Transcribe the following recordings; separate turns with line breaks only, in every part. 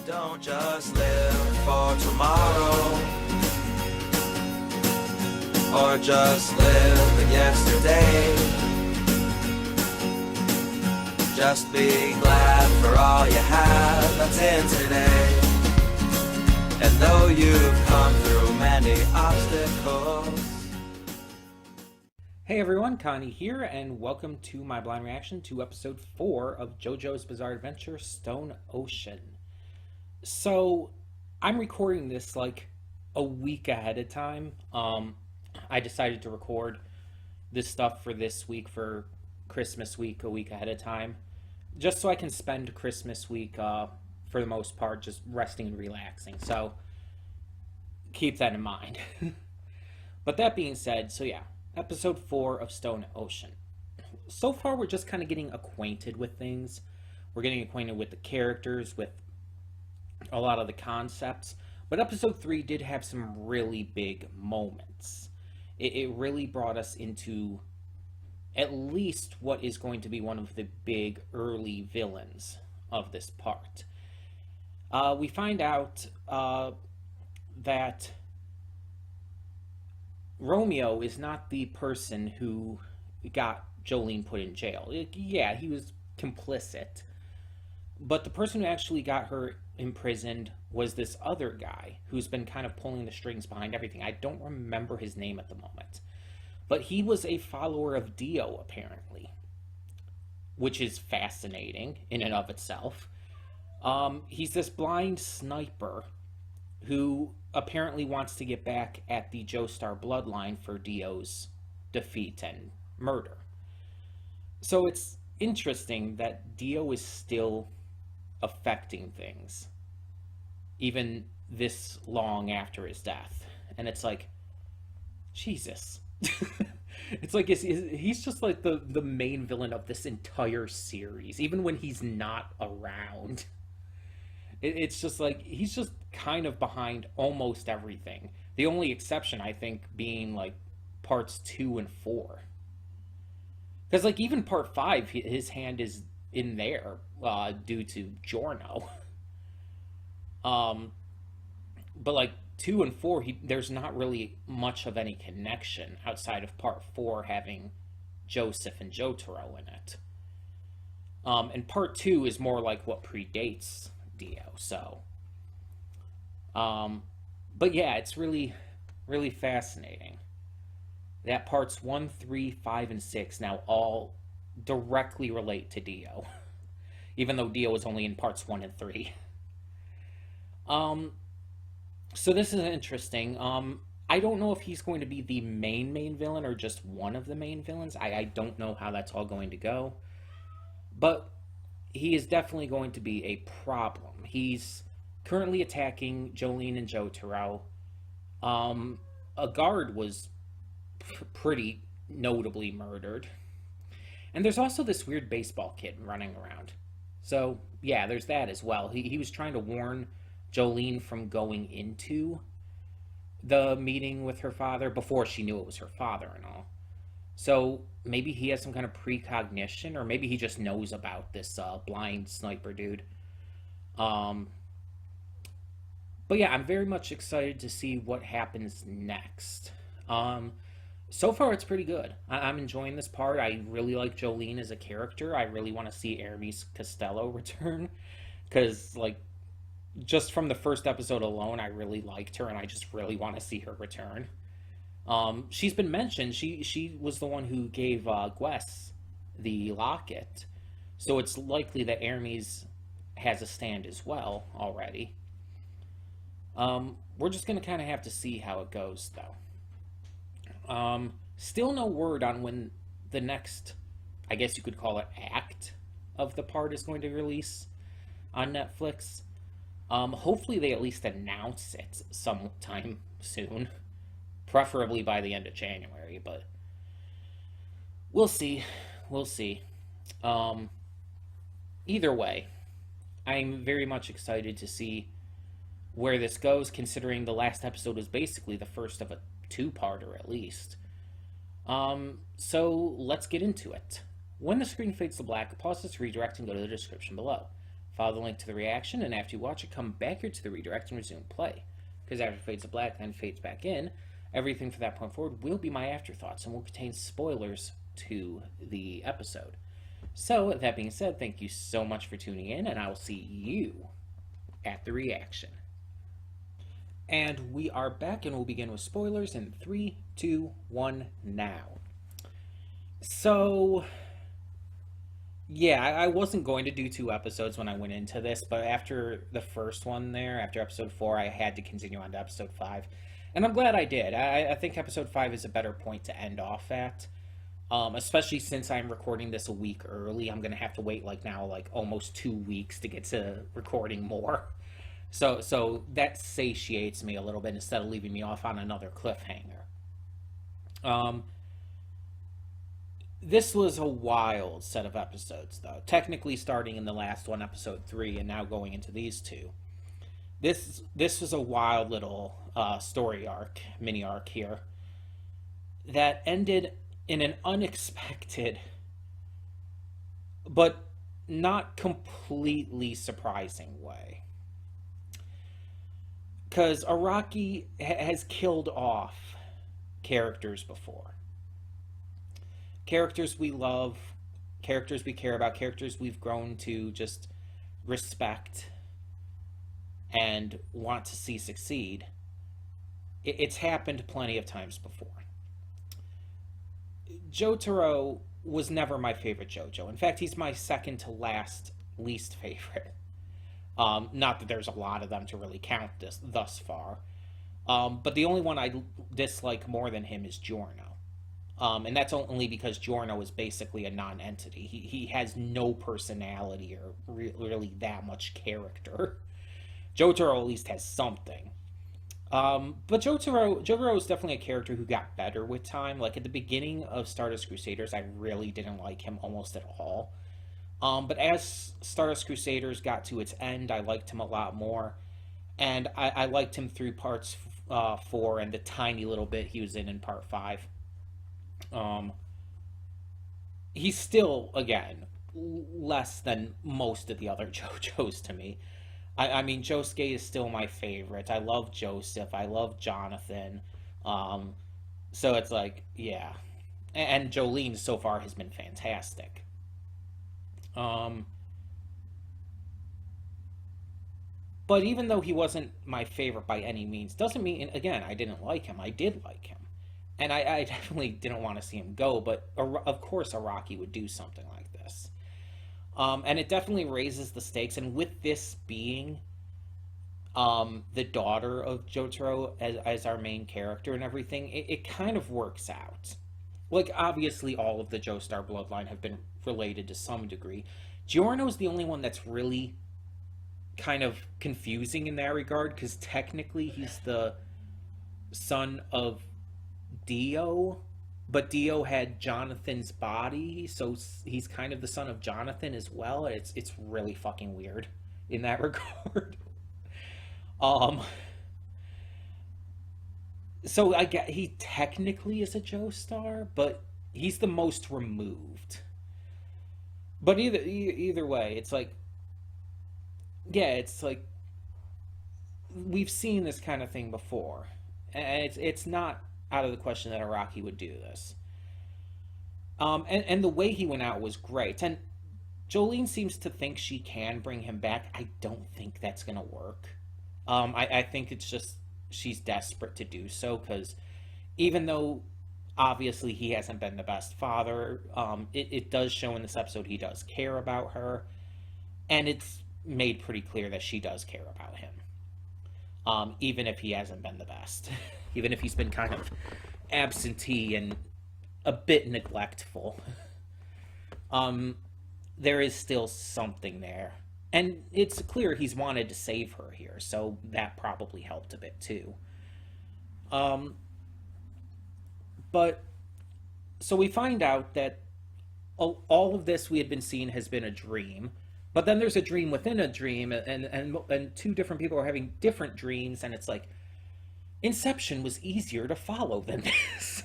Don't just live for tomorrow, or just live in yesterday. Just be glad for all you have that's in today. And though you've come through many obstacles.
Hey everyone, Connie here, and welcome to my blind reaction to episode 4 of JoJo's Bizarre Adventure, Stone Ocean. So, I'm recording this like a week ahead of time. I decided to record this stuff for this week, for Christmas week, a week ahead of time. Just so I can spend Christmas week, for the most part, just resting and relaxing. So, keep that in mind. But that being said, so yeah. Episode 4 of Stone Ocean. So far, we're just kind of getting acquainted with things. We're getting acquainted with the characters, with a lot of the concepts. But episode 3 did have some really big moments. It really brought us into at least what is going to be one of the big early villains of this part. We find out that Romeo is not the person who got Jolene put in jail. Yeah, he was complicit. But the person who actually got her imprisoned was this other guy who's been kind of pulling the strings behind everything. I don't remember his name at the moment. But he was a follower of Dio, apparently. Which is fascinating in and of itself. He's this blind sniper who apparently wants to get back at the Joestar bloodline for Dio's defeat and murder. So it's interesting that Dio is still affecting things, even this long after his death. And it's like, Jesus. It's like, he's just like the main villain of this entire series, even when he's not around. It's just like, he's just kind of behind almost everything. The only exception, I think, being like parts 2 and 4. Because like even part 5, his hand is in there due to Giorno. But like 2 and 4, there's not really much of any connection outside of part 4 having Joseph and Jotaro in it. And part 2 is more like what predates Dio, so but yeah, it's really fascinating that parts 1, 3, 5, and 6 now all directly relate to Dio, even though Dio was only in parts 1 and 3. So this is interesting. I don't know if he's going to be the main villain or just one of the main villains. I don't know how that's all going to go, but he is definitely going to be a problem. He's currently attacking Jolene and Jotaro. A guard was pretty notably murdered. And there's also this weird baseball kid running around. So, yeah, there's that as well. He was trying to warn Jolene from going into the meeting with her father before she knew it was her father and all. So maybe he has some kind of precognition, or maybe he just knows about this blind sniper dude. But yeah, I'm very much excited to see what happens next. So far, it's pretty good. I'm enjoying this part. I really like Jolene as a character. I really want to see Hermes Costello return, because like just from the first episode alone, I really liked her, and I just really want to see her return. She's been mentioned. She was the one who gave Gwes the locket, so it's likely that Hermes has a stand as well already. We're just gonna kind of have to see how it goes, though. Still no word on when the next, I guess you could call it, act of the part is going to release on Netflix. Hopefully they at least announce it sometime soon. Preferably by the end of January, but we'll see. We'll see. Either way, I'm very much excited to see where this goes, considering the last episode was basically the first of a two-parter at least. So let's get into it. When the screen fades to black, pause this redirect and go to the description below. Follow the link to the reaction, and after you watch it, come back here to the redirect and resume play. Because after it fades to black, then fades back in, everything from that point forward will be my afterthoughts and will contain spoilers to the episode. So, that being said, thank you so much for tuning in, and I will see you at the reaction. And we are back, and we'll begin with spoilers in 3, 2, 1, now. So, yeah, I wasn't going to do 2 episodes when I went into this, but after the first one there, after episode 4, I had to continue on to episode 5. And I'm glad I did. I think episode 5 is a better point to end off at. Especially since I'm recording this a week early. I'm going to have to wait almost 2 weeks to get to recording more. So that satiates me a little bit instead of leaving me off on another cliffhanger. This was a wild set of episodes, though. Technically starting in the last one, episode 3, and now going into these 2. This was a wild little story arc, mini arc here, that ended in an unexpected, but not completely surprising way. Because Araki has killed off characters before. Characters we love, characters we care about, characters we've grown to just respect and want to see succeed. It's happened plenty of times before. Jotaro was never my favorite JoJo. In fact, he's my second to last least favorite. Not that there's a lot of them to really count this thus far. But the only one I dislike more than him is Giorno. And that's only because Giorno is basically a non-entity. He has no personality or really that much character. Jotaro at least has something. But Jotaro is definitely a character who got better with time. Like at the beginning of Stardust Crusaders, I really didn't like him almost at all. But as Stardust Crusaders got to its end, I liked him a lot more. And I liked him through parts 4 and the tiny little bit he was in part 5. He's still, again, less than most of the other JoJos to me. I mean, Josuke is still my favorite. I love Joseph. I love Jonathan. So it's like, yeah. And Jolene so far has been fantastic. But even though he wasn't my favorite by any means, doesn't mean, again, I didn't like him. I did like him. And I definitely didn't want to see him go, but of course Araki would do something like this. And it definitely raises the stakes, and with this being the daughter of Jotaro as our main character and everything, it kind of works out. Like, obviously all of the Joestar bloodline have been related to some degree. Giorno's the only one that's really kind of confusing in that regard, because technically he's the son of Dio, but Dio had Jonathan's body, so he's kind of the son of Jonathan as well. It's really fucking weird in that regard. So I get he technically is a Joestar, but he's the most removed. But either way, it's like, yeah, it's like we've seen this kind of thing before, and it's not out of the question that Araki would do this. And the way he went out was great. And Jolene seems to think she can bring him back. I don't think that's going to work. I think it's just she's desperate to do so, because even though obviously he hasn't been the best father, it does show in this episode he does care about her. And it's made pretty clear that she does care about him. Even if he hasn't been the best. Even if he's been kind of absentee and a bit neglectful. There is still something there. And it's clear he's wanted to save her here, so that probably helped a bit too. But, so we find out that all of this we had been seeing has been a dream. But then there's a dream within a dream, and 2 different people are having different dreams, and it's like, Inception was easier to follow than this.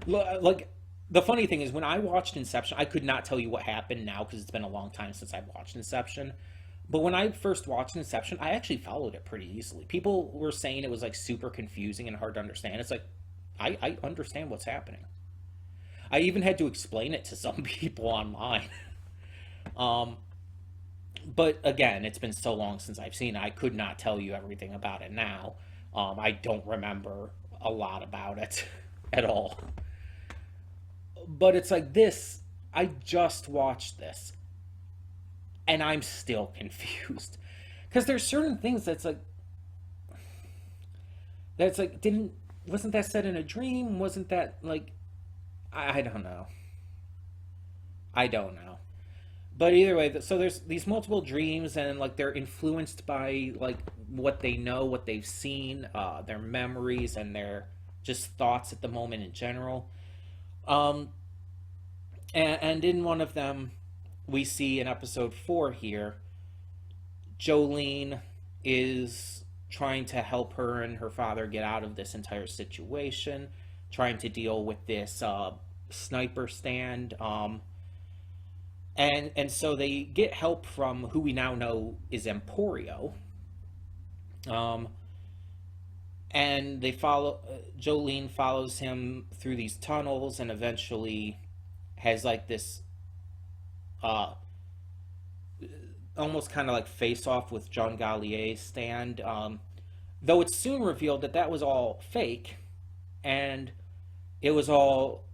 Like, The funny thing is, when I watched Inception, I could not tell you what happened now because it's been a long time since I've watched Inception. But when I first watched Inception, I actually followed it pretty easily. People were saying it was like super confusing and hard to understand. It's like, I understand what's happening. I even had to explain it to some people online. Um, but again, it's been so long since I've seen it, I could not tell you everything about it now. I don't remember a lot about it at all. But it's like this, I just watched this and I'm still confused. Because there's certain things that's like, didn't, wasn't that said in a dream? Wasn't that like, I don't know. I don't know. But either way, so there's these multiple dreams, and like they're influenced by like what they know, what they've seen, their memories, and their just thoughts at the moment in general. Um, and in one of them, we see in episode 4 here, Jolene is trying to help her and her father get out of this entire situation, trying to deal with this sniper stand. And so they get help from who we now know is Emporio. Um, and they follow Jolene follows him through these tunnels and eventually has like this uh almost kind of like face off with John Gallier's stand. Though it's soon revealed that that was all fake and it was all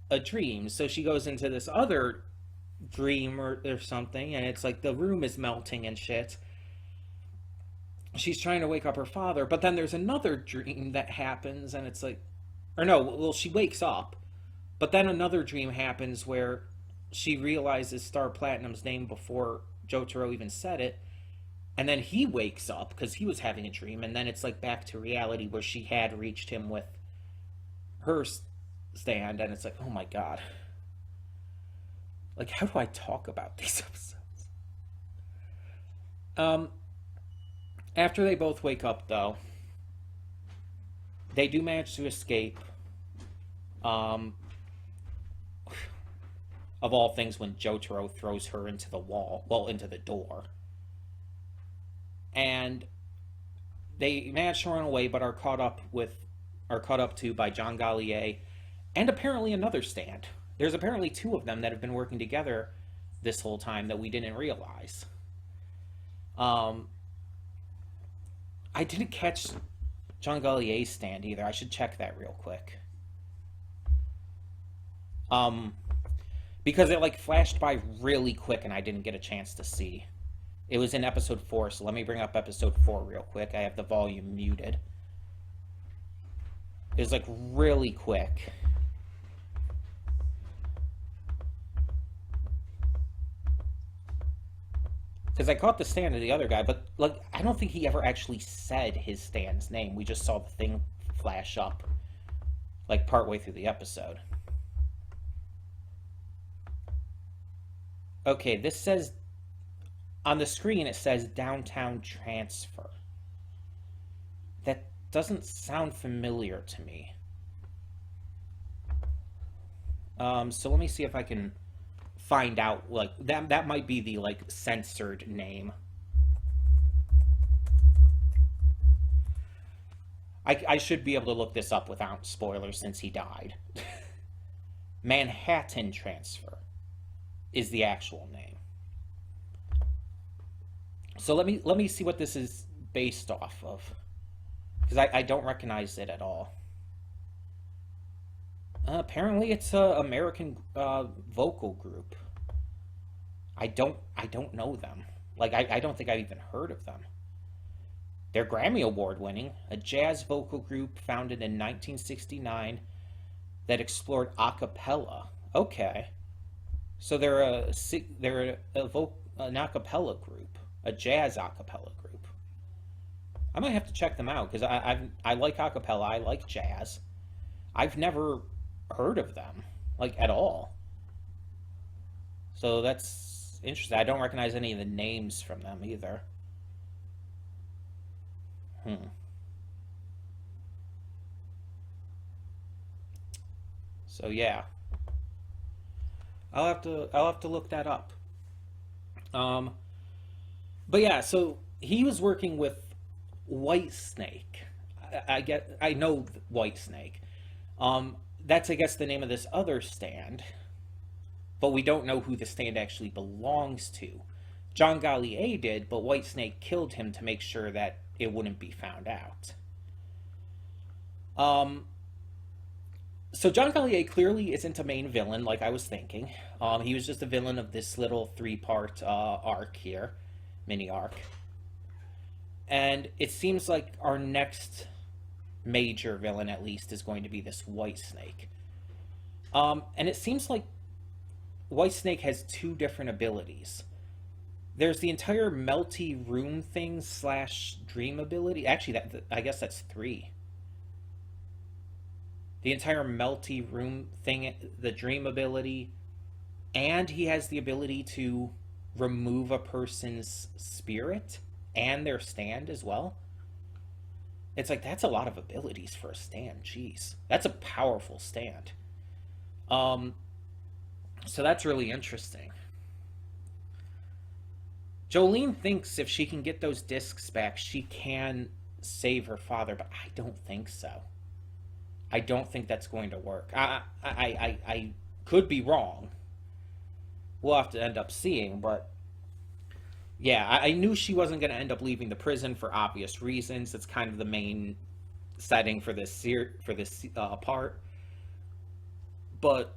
a dream. So she goes into this other dream or something, and it's like the room is melting and shit. She's trying to wake up her father, but then there's another dream that happens, and it's like, or no, well, she wakes up, but then another dream happens where she realizes Star Platinum's name before Jotaro even said it, and then he wakes up because he was having a dream, and then it's like back to reality where she had reached him with her stand, and it's like, oh my god. Like, how do I talk about these episodes? Um, After they both wake up, though, they do manage to escape. Um, of all things, when Jotaro throws her into the wall, well, into the door. And they manage to run away, but are caught up to by John Gallier and apparently another stand. There's apparently 2 of them that have been working together this whole time that we didn't realize. I didn't catch John Gallier's stand either. I should check that real quick. Because it like flashed by really quick and I didn't get a chance to see. It was in episode 4, so let me bring up episode 4 real quick. I have the volume muted. It was like really quick. Because I caught the stand of the other guy, but like I don't think he ever actually said his stand's name. We just saw the thing flash up like partway through the episode. Okay, this says on the screen it says downtown transfer. That doesn't sound familiar to me. So let me see if I can find out, like that might be the like censored name. I should be able to look this up without spoilers since he died. Manhattan Transfer is the actual name. So let me see what this is based off of, because I don't recognize it at all. Apparently, it's a American vocal group. I don't know them. Like I don't think I've even heard of them. They're Grammy Award winning, a jazz vocal group founded in 1969 that explored a cappella. Okay, so they're an a cappella group, a jazz a cappella group. I might have to check them out because I like a cappella. I like jazz. I've never heard of them, like, at all. So that's interesting. I don't recognize any of the names from them either. So yeah. I'll have to look that up. Um, but yeah, so he was working with White Snake. I know White Snake. That's I guess the name of this other stand, but we don't know who the stand actually belongs to. John Gallier did, but White Snake killed him to make sure that it wouldn't be found out. Um, so John Gallier clearly isn't a main villain like I was thinking. He was just a villain of this little three-part arc here, mini arc. And it seems like our next major villain, at least, is going to be this White Snake. And it seems like White Snake has two different abilities. There's the entire melty room thing slash dream ability. Actually, I guess that's three. The entire melty room thing, the dream ability, and he has the ability to remove a person's spirit and their stand as well. It's like that's a lot of abilities for a stand. Jeez, that's a powerful stand. Um, so that's really interesting. Jolene thinks if she can get those discs back, she can save her father, but I don't think so. I don't think that's going to work. I could be wrong. We'll have to end up seeing, but yeah, I knew she wasn't going to end up leaving the prison for obvious reasons. It's kind of the main setting for this part. But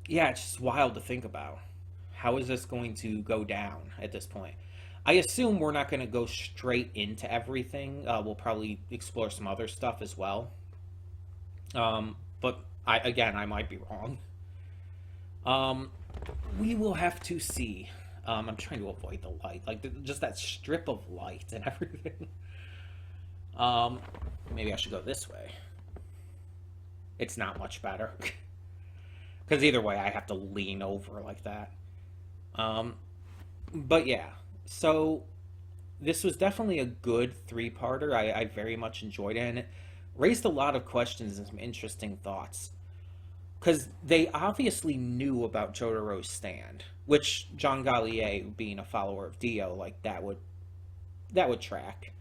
yeah, it's just wild to think about. How is this going to go down at this point? I assume we're not going to go straight into everything. We'll probably explore some other stuff as well. But I might be wrong. Um, we will have to see. I'm trying to avoid the light, like just that strip of light and everything. Um, Maybe I should go this way. It's not much better. Because either way, I have to lean over like that. Um, but yeah, so this was definitely a good three-parter. I very much enjoyed it, and it raised a lot of questions and some interesting thoughts. Because they obviously knew about Jotaro's stand, which John Gallier, being a follower of Dio, like that would track.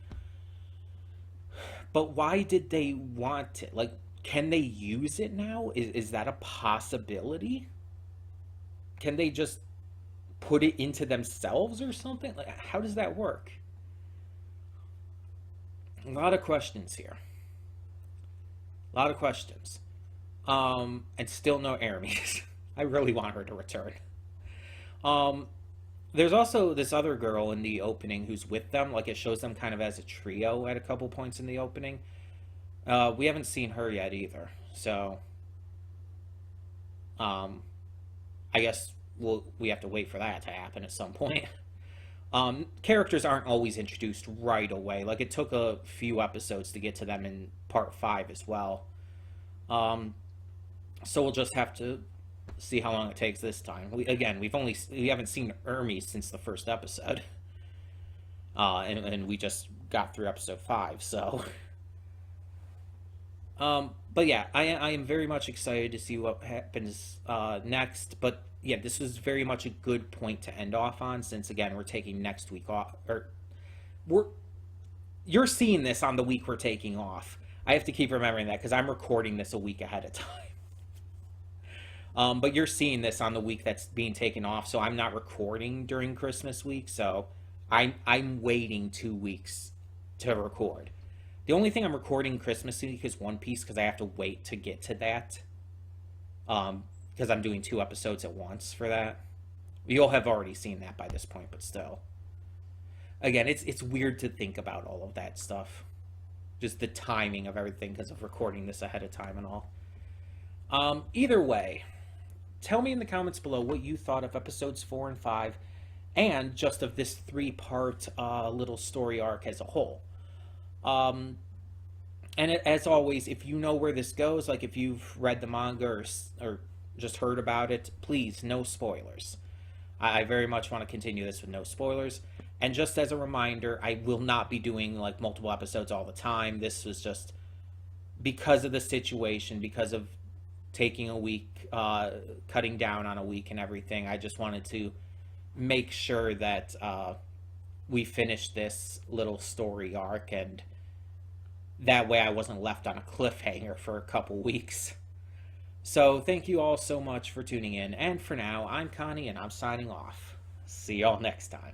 But why did they want it? Like, can they use it now? Is that a possibility? Can they just put it into themselves or something? Like, how does that work? A lot of questions here. A lot of questions. And still no Aramis. I really want her to return. Um, there's also this other girl in the opening who's with them. Like, it shows them kind of as a trio at a couple points in the opening. We haven't seen her yet either. So, um, I guess we have to wait for that to happen at some point. Characters aren't always introduced right away. Like, it took a few episodes to get to them in part 5 as well. Um, so we'll just have to see how long it takes this time. We haven't seen Hermes since the first episode, and we just got through episode 5. So, but yeah, I am very much excited to see what happens next. But yeah, this was very much a good point to end off on, since again we're taking next week off, or we're you're seeing this on the week we're taking off. I have to keep remembering that because I'm recording this a week ahead of time. But you're seeing this on the week that's being taken off, so I'm not recording during Christmas week, so I'm waiting 2 weeks to record. The only thing I'm recording Christmas week is One Piece because I have to wait to get to that. Because I'm doing 2 episodes at once for that. You'll have already seen that by this point, but still. Again, it's weird to think about all of that stuff. Just the timing of everything because of recording this ahead of time and all. Either way, tell me in the comments below what you thought of episodes 4 and 5 and just of this 3-part little story arc as a whole. And as always, if you know where this goes, like if you've read the manga or just heard about it, please, no spoilers. I very much want to continue this with no spoilers. And just as a reminder, I will not be doing like multiple episodes all the time. This was just because of the situation, because of taking a week, cutting down on a week and everything. I just wanted to make sure that we finished this little story arc, and that way I wasn't left on a cliffhanger for a couple weeks. So thank you all so much for tuning in, and for now, I'm Connie and I'm signing off. See y'all next time.